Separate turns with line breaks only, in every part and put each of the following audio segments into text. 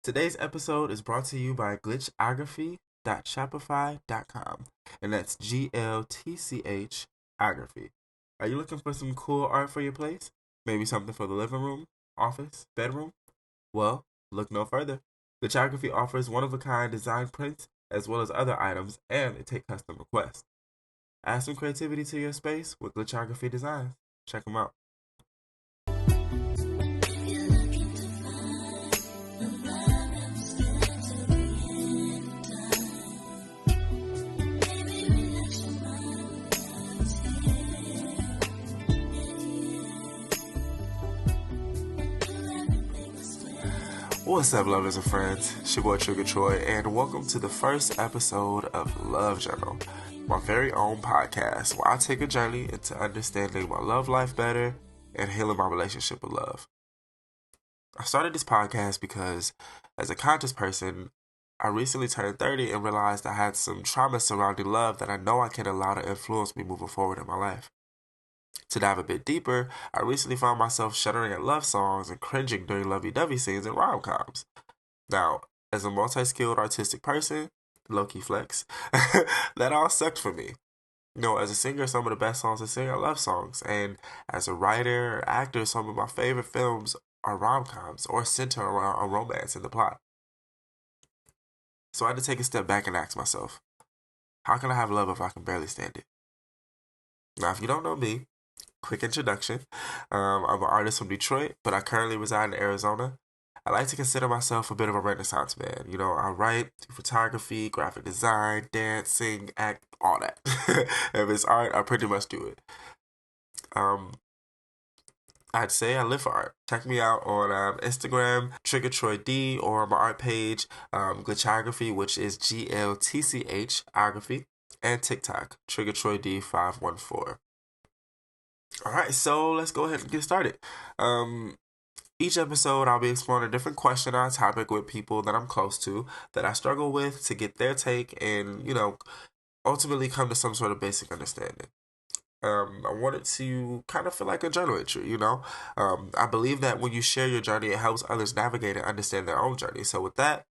Today's episode is brought to you by glitchography.shopify.com, and that's GLTCH Are you looking for some cool art for your place? Maybe something for the living room, office, bedroom? Well, look no further. Glitchography offers one-of-a-kind design prints as well as other items, and they take custom requests. Add some creativity to your space with Glitchography Designs. Check them out. What's up, lovers and friends? It's your boy Trigger Troy, and welcome to the first episode of Love Journal, my very own podcast where I take a journey into understanding my love life better and healing my relationship with love. I started this podcast because, as a conscious person, I recently turned 30 and realized I had some trauma surrounding love that I know I can allow to influence me moving forward in my life. To dive a bit deeper, I recently found myself shuddering at love songs and cringing during lovey-dovey scenes in rom-coms. Now, as a multi-skilled artistic person, low-key flex, that all sucked for me. As a singer, some of the best songs to sing are love songs, and as a writer or actor, some of my favorite films are rom-coms or center around a romance in the plot. So I had to take a step back and ask myself, how can I have love if I can barely stand it? Now, if you don't know me, quick introduction. I'm an artist from Detroit, but I currently reside in Arizona. I like to consider myself a bit of a renaissance man. I write, do photography, graphic design, dance, sing, act, all that. If it's art, I pretty much do it. I'd say I live for art. Check me out on Instagram, TriggerTroyD, or my art page, Glitchography, which is GLTCH and TikTok, TriggerTroyD514. All right, so let's go ahead and get started. Each episode, I'll be exploring a different question or topic with people that I'm close to, that I struggle with, to get their take and, ultimately come to some sort of basic understanding. I want it to kind of feel like a journal entry, I believe that when you share your journey, it helps others navigate and understand their own journey. So with that,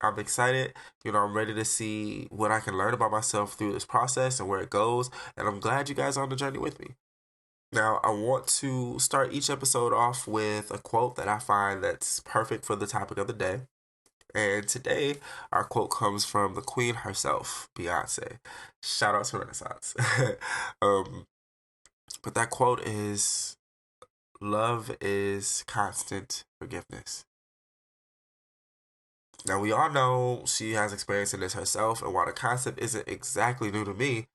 I'm excited. I'm ready to see what I can learn about myself through this process and where it goes. And I'm glad you guys are on the journey with me. Now, I want to start each episode off with a quote that I find that's perfect for the topic of the day. And today, our quote comes from the queen herself, Beyonce. Shout out to Renaissance. But that quote is, "Love is constant forgiveness." Now, we all know she has experience in this herself, and while the concept isn't exactly new to me,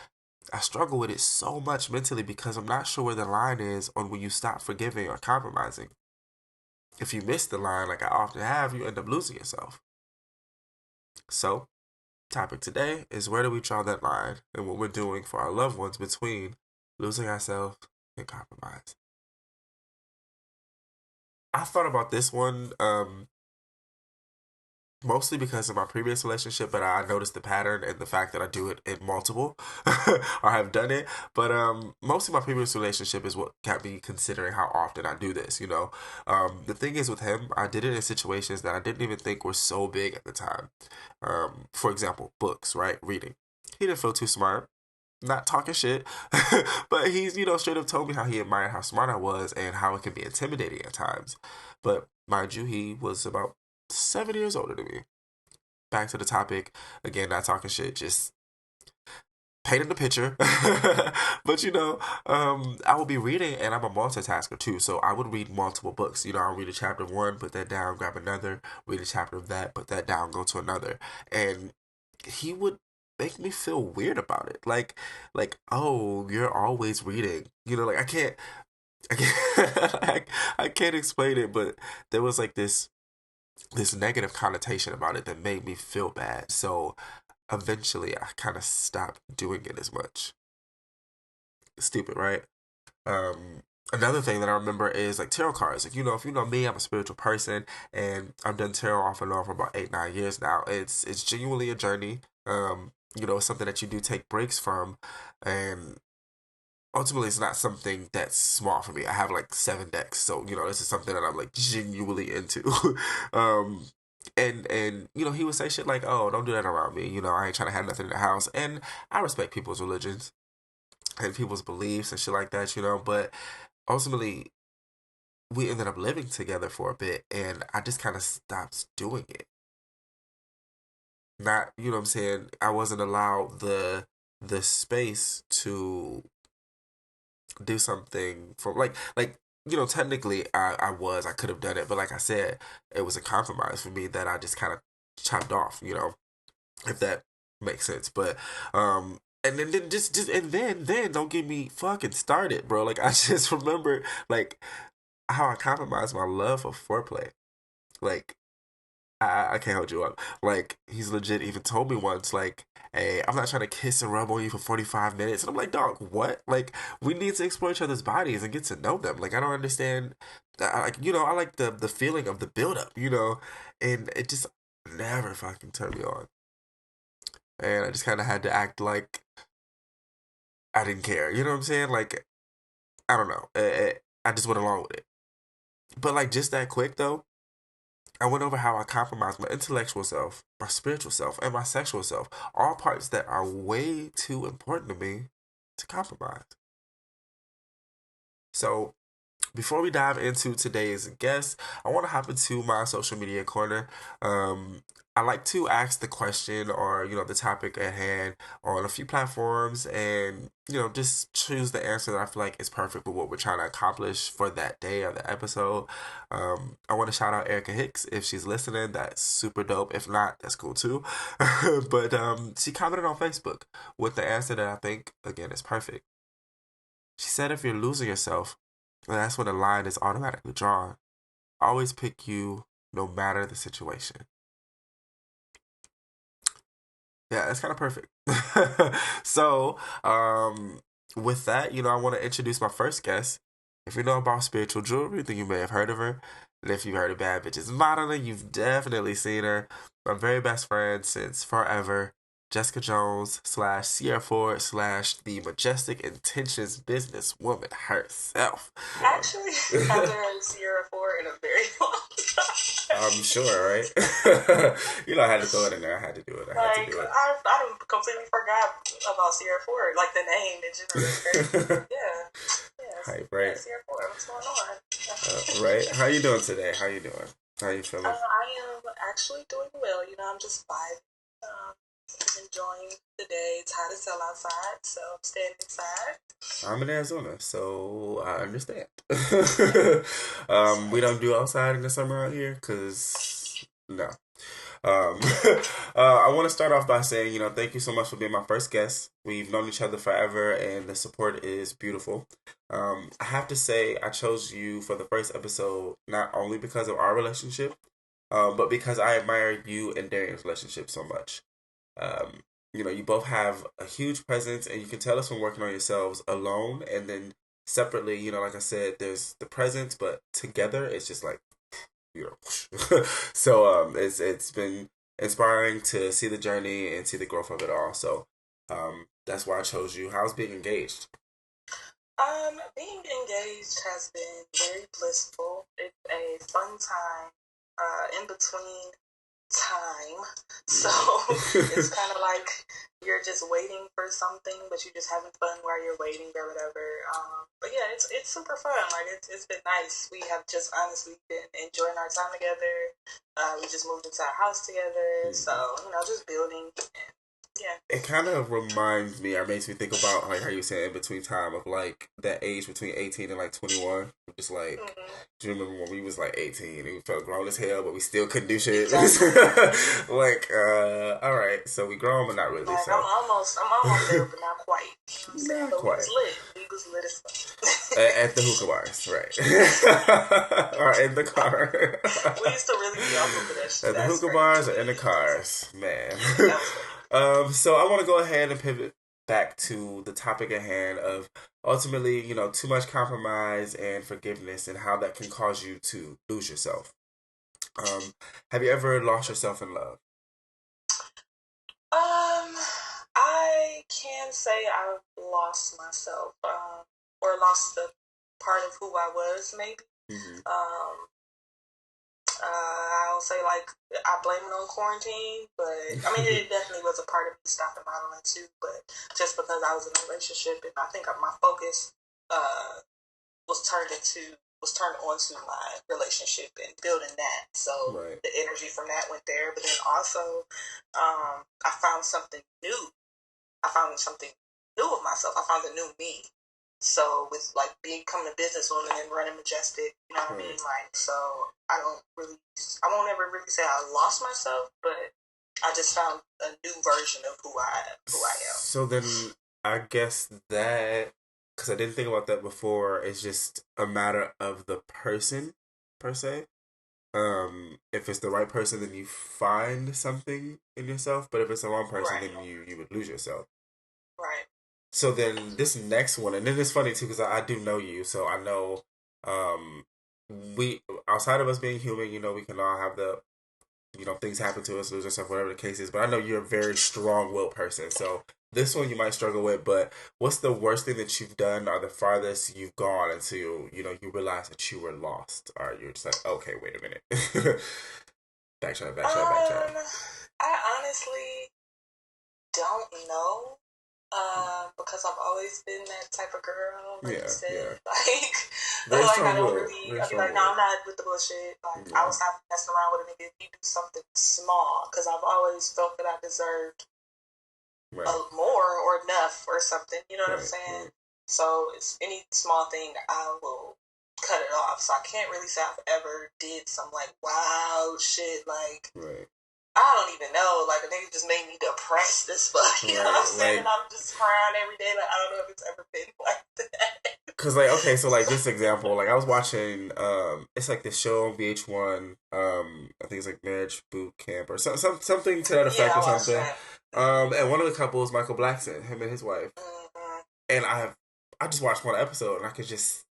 I struggle with it so much mentally because I'm not sure where the line is on when you stop forgiving or compromising. If you miss the line, like I often have, you end up losing yourself. So, topic today is, where do we draw that line and what we're doing for our loved ones between losing ourselves and compromise? I thought about this one mostly because of my previous relationship, but I noticed the pattern and the fact that I do it in multiple, or have done it. But mostly my previous relationship is what kept me considering how often I do this. The thing is with him, I did it in situations that I didn't even think were so big at the time. For example, books, right? Reading. He didn't feel too smart. Not talking shit, but he's, straight up told me how he admired how smart I was and how it can be intimidating at times. But mind you, he was about 7 years older than me. Back to the topic, again, not talking shit, just painting the picture. But I will be reading, and I'm a multitasker too, so I would read multiple books. I'll read a chapter of one, put that down, grab another, read a chapter of that, put that down, go to another. And he would make me feel weird about it. Like, oh, you're always reading. I can't I can't explain it, but there was like this negative connotation about it that made me feel bad. So eventually I kind of stopped doing it as much. Stupid, right? Another thing that I remember is like tarot cards. Like, if you know me, I'm a spiritual person, and I've done tarot off and on for about 8-9 years now. It's genuinely a journey. It's something that you do take breaks from, and ultimately it's not something that's small for me. I have like 7 decks, so this is something that I'm like genuinely into. and you know, he would say shit like, "Oh, don't do that around me." You know, I ain't trying to have nothing in the house, and I respect people's religions and people's beliefs and shit like that. You know, but ultimately, we ended up living together for a bit, and I just kind of stopped doing it. Not, you know what I'm saying? I wasn't allowed the space to do something for like you know, technically I could have done it, but like I said, it was a compromise for me that I just kind of chopped off, you know, if that makes sense. But and then just and then don't get me fucking started, bro. Like I just remember like how I compromised my love of foreplay. Like I can't hold you up. Like he's legit even told me once, like, "Hey, I'm not trying to kiss and rub on you for 45 minutes." And I'm like, "Dog, what? Like, we need to explore each other's bodies and get to know them." Like, I don't understand. Like, you know, I like the feeling of the buildup, you know, and it just never fucking turned me on. And I just kind of had to act like I didn't care. You know what I'm saying? Like, I don't know. I just went along with it. But like, just that quick though. I went over how I compromise my intellectual self, my spiritual self, and my sexual self. All parts that are way too important to me to compromise. So, before we dive into today's guest, I want to hop into my social media corner. I like to ask the question or, you know, the topic at hand on a few platforms and, you know, just choose the answer that I feel like is perfect with what we're trying to accomplish for that day or the episode. I want to shout out Erica Hicks. If she's listening, that's super dope. If not, that's cool too. But she commented on Facebook with the answer that I think, again, is perfect. She said, if you're losing yourself, that's when the line is automatically drawn. Always pick you no matter the situation. Yeah, that's kind of perfect. So, with that, you know, I want to introduce my first guest. If you know about spiritual jewelry, then you may have heard of her. And if you've heard of Bad Bitches Modeling, you've definitely seen her. My very best friend since forever, Jessica Jones slash Sierra Ford slash the Majestic Intentions businesswoman herself.
Actually, haven't heard Sierra Ford in a very long time.
I'm sure, right? You know, I had to throw it in there. I had to do it. I had to do it.
I completely forgot about Sierra Ford, like the name in general is crazy. Yeah. Yes.
Hype, right?
Yeah, Sierra Ford, what's going on?
Right? How you doing today? How you doing? How you feeling?
I am actually doing well. You know, I'm just vibing, enjoying the day. It's hot as hell outside, so I'm staying inside.
I'm in Arizona, so I understand. We don't do outside in the summer out here, cause no. I want to start off by saying, you know, thank you so much for being my first guest. We've known each other forever, and the support is beautiful. I have to say, I chose you for the first episode not only because of our relationship, but because I admire you and Darian's relationship so much. Um, you know, you both have a huge presence, and you can tell us from working on yourselves alone, and then separately. You know, like I said, there's the presence, but together, it's just like, you know. So it's been inspiring to see the journey and see the growth of it all. So that's why I chose you. How's being engaged?
Being engaged has been very blissful. It's a fun time, in between time. So it's kind of like you're just waiting for something, but you're just having fun while you're waiting or whatever. But yeah, it's super fun. Like it's been nice. We have just honestly been enjoying our time together. We just moved into our house together, so you know, just building. And, yeah.
It kind of reminds me, or makes me think about like how you said in between time of like that age between 18 and like 21. Just like, do you remember when we was like 18 and we felt grown as hell, but we still couldn't do shit? Exactly. Like, all right, so we grown, but not really.
Like,
so
I'm almost there, but not quite. You know what I'm saying?
not
but
quite.
We was lit. We was lit as fuck.
At the hookah bars, right? Or in the car.
We used to really be off of that shit.
At the hookah bars or in the cars, man. So I want to go ahead and pivot back to the topic at hand of ultimately, you know, too much compromise and forgiveness and how that can cause you to lose yourself. Have you ever lost yourself in love?
I can say I've lost myself, or lost the part of who I was, maybe.
Mm-hmm.
I'll say like I blame it on quarantine, but I mean it definitely was a part of me stopping modeling too. But just because I was in a relationship, and I think my focus uh, was turned into was turned onto my relationship and building that. So
Right.
the energy from that went there. But then also, I found something new. I found something new of myself. I found a new me. So with like becoming a businesswoman and running Majestic, you know what I mean?
Right.
Like, so I won't ever really say I lost myself, but I just found a new version of who I am.
So then I guess that, because I didn't think about that before, it's just a matter of the person per se. If it's the right person, then you find something in yourself. But if it's the wrong person,
Right,
then you would lose yourself.
right.
So then this next one, and then it's funny too because I do know you, so I know um we outside of us being human, we can all have the things happen to us, lose ourselves, whatever the case is. But I know you're a very strong-willed person, so this one you might struggle with. But what's the worst thing that you've done, or the farthest you've gone until you realize that you were lost, or you're just like, okay, wait a minute, backtrack, backtrack, backtrack.
I honestly don't know. Because I've always been that type of girl, like you
Yeah, yeah,
said, like,
very
like I
strong
don't
will,
really,
very
I'll be
strong
like, no,
will.
I'm not with the bullshit. Like, I
Yeah,
was not messing around with a nigga. If you do something small, because I've always felt that I deserved
right,
more or enough or something. You know what I'm
right,
saying?
right,
So it's any small thing, I will cut it off. So I can't really say I've ever did some like wow shit. Like
right,
I don't even know. Like a nigga just made me depressed as fuck. You know what I'm
right.
saying? And
Like,
I'm just crying every day. Like I don't know if it's ever been like that.
cause like, okay, so like this example, like I was watching, it's like this show on VH1. I think it's like Marriage Boot Camp or something to that
Yeah,
effect
I
or
watched
something.
that.
And one of the couples, Michael Blackson, him and his wife,
Mm-hmm.
and I just watched one episode and I could just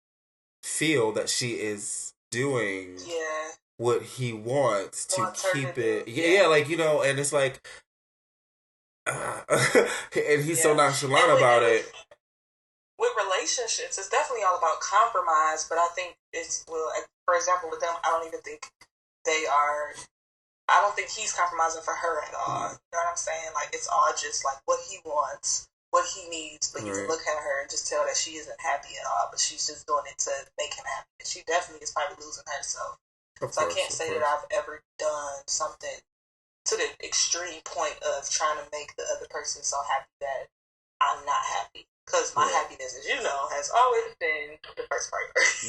feel that she is doing
Yeah,
what he wants to
wants her to
keep
do.
it. Yeah,
Yeah,
yeah, like and it's like, and he's so
yeah.
nonchalant about
And
it.
with relationships, it's definitely all about compromise. But I think it's well, like, for example, with them, I don't even think they are. I don't think he's compromising for her at all.
Mm,
You know what I'm saying? Like it's all just like what he wants, what he needs. But you can
right,
look at her and just tell that she isn't happy at all. But she's just doing it to make him happy. And she definitely is probably losing herself.
of
So I
course,
can't
of
say that
course.
I've ever done something to the extreme point of trying to make the other person so happy that I'm not happy. Because my
Right.
happiness, as you know, has always been the first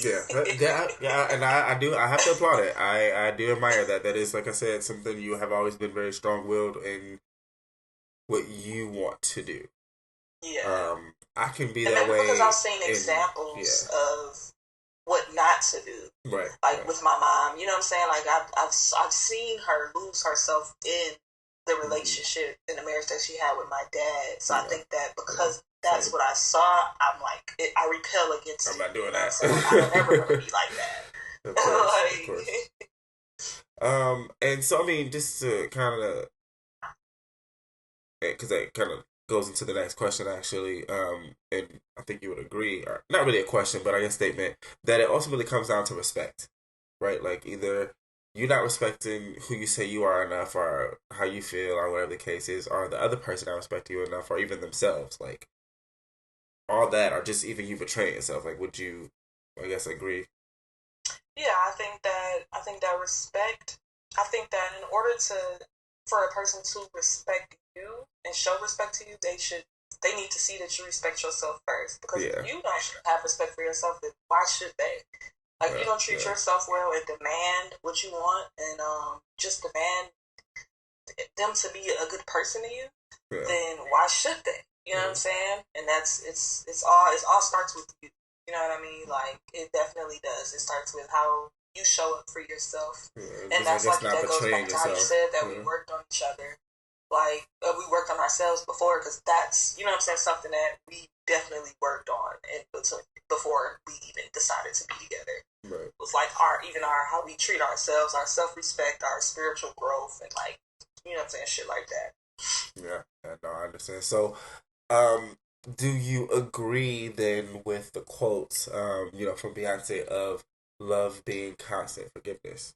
Yeah,
priority.
yeah, yeah, and I have to applaud it. I do admire that. That is, like I said, something you have always been very strong willed in what you want to do.
Yeah.
I can be
And
that
maybe because
way
I've seen
in yeah,
examples of what not to do,
right,
like
right,
with my mom. You know what I'm saying? Like I've seen her lose herself in the
mm,
relationship in the marriage that she had with my dad. So I
yeah,
think that
yeah,
because that's
same.
what I saw, I'm like I repel against
I'm
it.
not doing
You know what I'm saying? Like I don't ever want to
that.
be like that.
Of course, of course.
like
And so I mean, just to kind of, because that kind of goes into the next question actually. And I think you would agree, or not really a question, but I guess statement that it ultimately comes down to respect, right? Like either you're not respecting who you say you are enough, or how you feel, or whatever the case is, or the other person not respecting you enough, or even themselves, like all that, or just even you betraying yourself. Like, would you, I guess, agree?
yeah, I think that respect. I think that in order to for a person to respect you and show respect to you, they need to see that you respect yourself first. Because if
Yeah,
you don't have respect for yourself, then why should they? Like if you
yeah,
don't treat
yeah,
yourself well and demand what you want and just demand them to be a good person to you,
yeah,
then why should they? You know what I'm
yeah.
saying? And that's it's all starts with you. You know what I mean? Like it definitely does. It starts with how you show up for yourself,
Yeah.
and
Just I
that's
guess
like
not
that goes
betraying
back to how you
yourself.
said that we
Yeah,
worked on each other. Like we worked on ourselves before because that's you know what I'm saying something that we definitely worked on and before we even decided to be together.
right.
It was like our how we treat ourselves, our self respect, our spiritual growth, and like you know what I'm saying shit like that.
Yeah, yeah, no, I understand. So, um, do you agree then with the quotes, from Beyonce of love being constant forgiveness?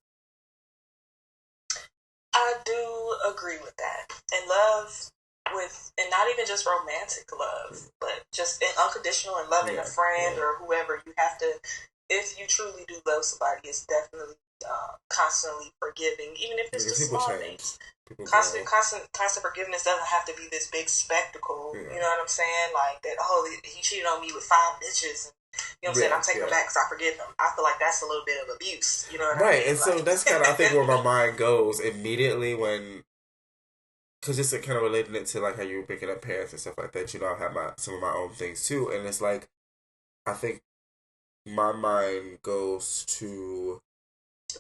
agree with that. And love and not even just romantic love, but just unconditional and loving a friend or whoever, you have to, if you truly do love somebody, it's definitely constantly forgiving, even if it's just small things. Constant forgiveness doesn't have to be this big spectacle. Yeah. You know what I'm saying? Like that. Oh, he cheated on me with 5 bitches. You know what I'm saying? I'm taking it back because I forgive him. I feel like that's a little bit of abuse. You know what I mean?
Right, and so that's kind of, I think, where my mind goes immediately when, because it's kind of relating it to like how you were picking up parents and stuff like that. You know, I have some of my own things too, and it's like, I think my mind goes to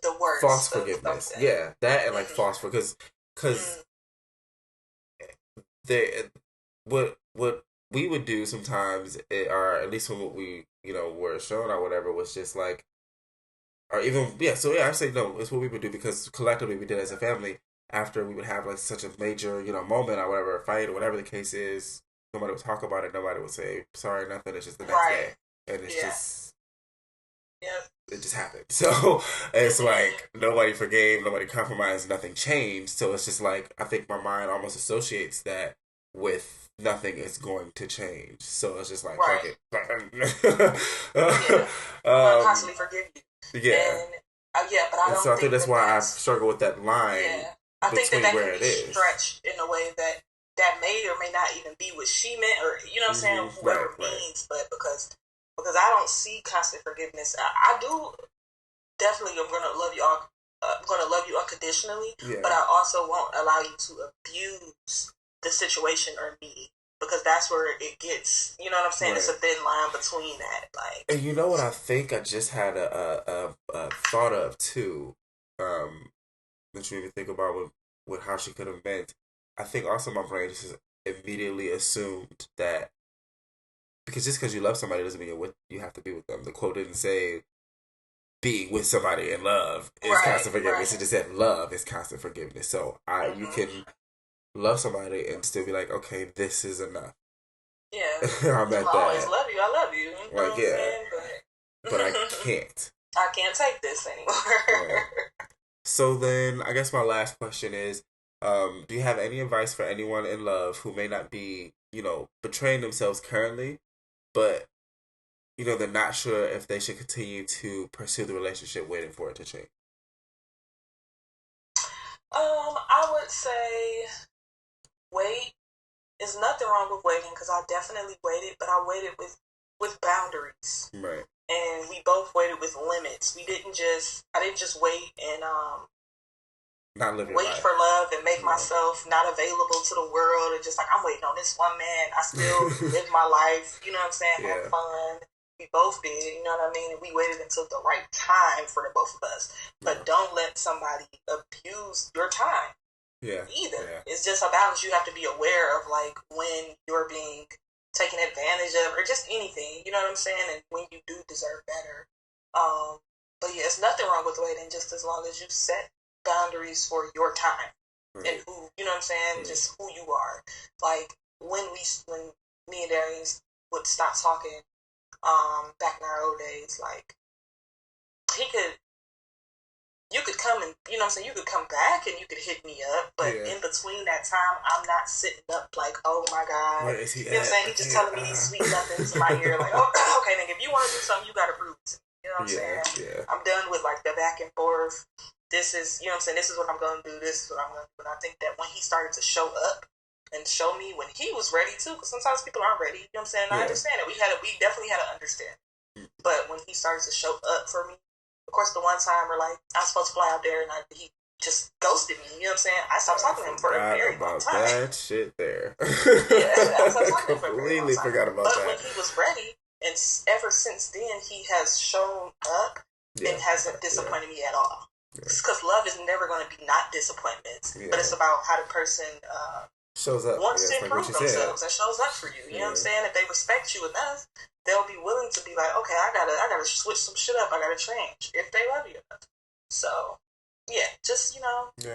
the words,
false forgiveness. Yeah, that and like false because they what we would do sometimes, or at least when we were shown or whatever, was just like, or even I say no, it's what we would do because collectively we did as a family. After we would have like such a major moment or whatever, a fight or whatever the case is, nobody would talk about it. Nobody would say sorry, nothing. It's just the next day, and it's just it just happened. So it's like nobody forgave, nobody compromised, nothing changed. So it's just like, I think my mind almost associates that with nothing is going to change. So it's just like, fuck it.
I'm constantly forgive you.
Yeah.
And, but I don't.
So I think that's why I struggle with that line.
Yeah. I think that can be stretched in a way that may or may not even be what she meant, or you know what I'm saying, whoever means, but because I don't see constant forgiveness. I do definitely. I'm gonna love you all. I'm gonna love you unconditionally, but I also won't allow you to abuse the situation or me, because that's where it gets. You know what I'm saying? It's a thin line between that. Like,
and you know what I think I just had a thought of too. That you even think about with how she could have meant. I think also my brain just immediately assumed that because just because you love somebody doesn't mean you have to be with them. The quote didn't say being with somebody in love is constant forgiveness. It just said love is constant forgiveness. So you can love somebody and still be like, okay, this is enough.
Yeah,
I'm at that.
I always love you. I love you. You know what I'm saying?
But I can't.
I can't take this anymore.
So then, I guess my last question is, do you have any advice for anyone in love who may not be, betraying themselves currently, but, they're not sure if they should continue to pursue the relationship waiting for it to change?
I would say wait. There's nothing wrong with waiting, because I definitely waited, but I waited with boundaries.
Right.
And we both waited with limits. I didn't just wait and
not living
wait for love and make myself not available to the world and just like, I'm waiting on this one man. I still live my life, you know what I'm saying? Have fun. We both did, you know what I mean? And we waited until the right time for the both of us. But don't let somebody abuse your time.
Yeah.
Either.
Yeah.
It's just a balance. You have to be aware of like when you're being taken advantage of, or just anything, you know what I'm saying? And when you do deserve better. But yeah, there's nothing wrong with waiting, just as long as you set boundaries for your time and who, you know what I'm saying? Just who you are. Like when me and Darian would stop talking, back in our old days, like you could come and, you know what I'm saying, you could come back and you could hit me up, but in between that time, I'm not sitting up like, oh my God.
Where is he
you know what I'm saying? He's just telling me these sweet nothings to my ear, like, oh, okay, nigga, if you want to do something, you got to prove it to me. You know what I'm saying?
Yeah.
I'm done with like the back and forth. This is, you know what I'm saying, this is what I'm going to do, this is what I'm going to do. And I think that when he started to show up and show me when he was ready too, because sometimes people aren't ready, you know what I'm saying? I understand it. We definitely had to understand. But when he started to show up for me, of course, the one time where like I was supposed to fly out there and he just ghosted me. You know what I'm saying? I stopped talking to him for a very long time.
That shit there.
I stopped talking to him for a very long time.
Forgot about that.
But when he was ready, and ever since then, he has shown up and hasn't disappointed me at all. Because love is never going to be not disappointments, but it's about how the person
shows up,
wants to improve themselves and shows up for you. You know what I'm saying? If they respect you enough, they'll be willing to be like, okay, I gotta switch some shit up. I gotta change if they love you enough. So yeah, just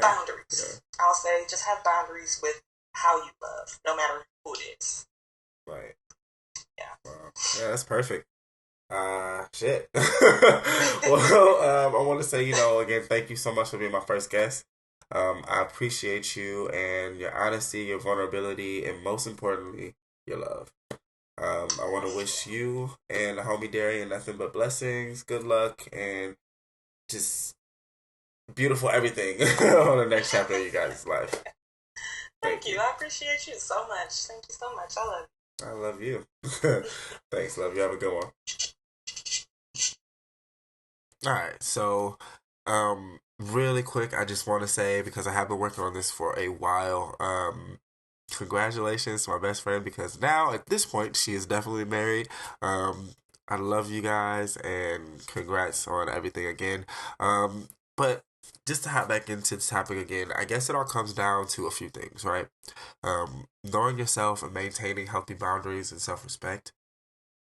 boundaries. Yeah. I'll say just have boundaries with how you love, no matter who it is.
Right.
Yeah.
Wow. Yeah, that's perfect. Shit. Well, I want to say, again, thank you so much for being my first guest. I appreciate you and your honesty, your vulnerability, and most importantly, your love. I want to wish you and the homie Darian nothing but blessings, good luck, and just beautiful everything on the next chapter of you guys' life.
Thank you. I appreciate you so much. Thank you so much. I love you.
I love you. Thanks, love you. Have a good one. All right, so really quick, I just want to say because I have been working on this for a while. Congratulations to my best friend because now at this point she is definitely married. I love you guys and congrats on everything again. But just to hop back into the topic again, I guess it all comes down to a few things, right? Knowing yourself and maintaining healthy boundaries and self respect,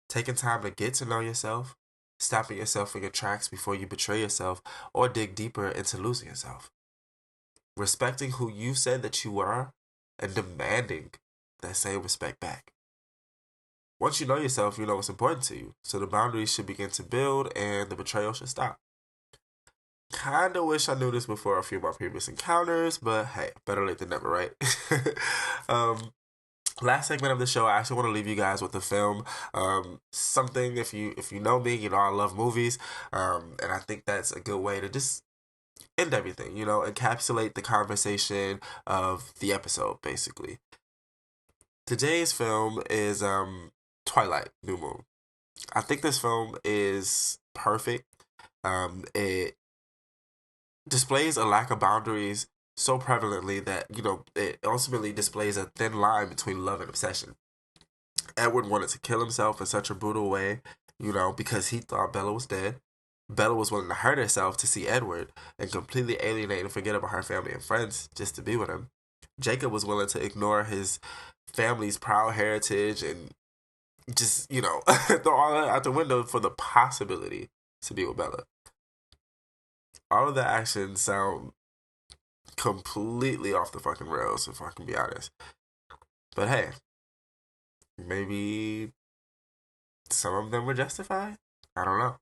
taking time to get to know yourself, stopping yourself in your tracks before you betray yourself or dig deeper into losing yourself, respecting who you said that you are, and demanding that same respect back. Once you know yourself, you know what's important to you, so the boundaries should begin to build and the betrayal should stop. Kinda wish I knew this before a few of my previous encounters, but hey, better late than never, right? um, Last segment of the show, I actually want to leave you guys with a film. Something if you know me, you know I love movies, and I think that's a good way to just end everything. You know, encapsulate the conversation of the episode. Basically, today's film is Twilight, New Moon. I think this film is perfect. It displays a lack of boundaries so prevalently that it ultimately displays a thin line between love and obsession. Edward wanted to kill himself in such a brutal way, because he thought Bella was dead. Bella was willing to hurt herself to see Edward and completely alienate and forget about her family and friends just to be with him. Jacob was willing to ignore his family's proud heritage and just, throw all that out the window for the possibility to be with Bella. All of the actions sound completely off the fucking rails, if I can be honest. But hey, maybe some of them were justified? I don't know.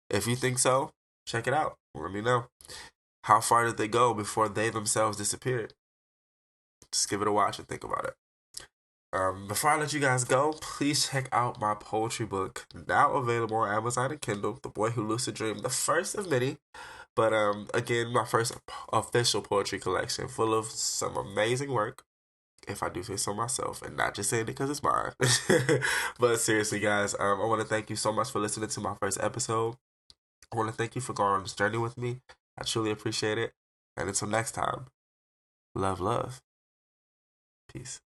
If you think so, check it out. Let me know. How far did they go before they themselves disappeared? Just give it a watch and think about it. Before I let you guys go, please check out my poetry book, now available on Amazon and Kindle, The Boy Who Lucid Dreamed, the first of many. But again, my first official poetry collection full of some amazing work, if I do say so myself, and not just saying it because it's mine. But seriously, guys, I want to thank you so much for listening to my first episode. I want to thank you for going on this journey with me. I truly appreciate it. And until next time, love, love. Peace.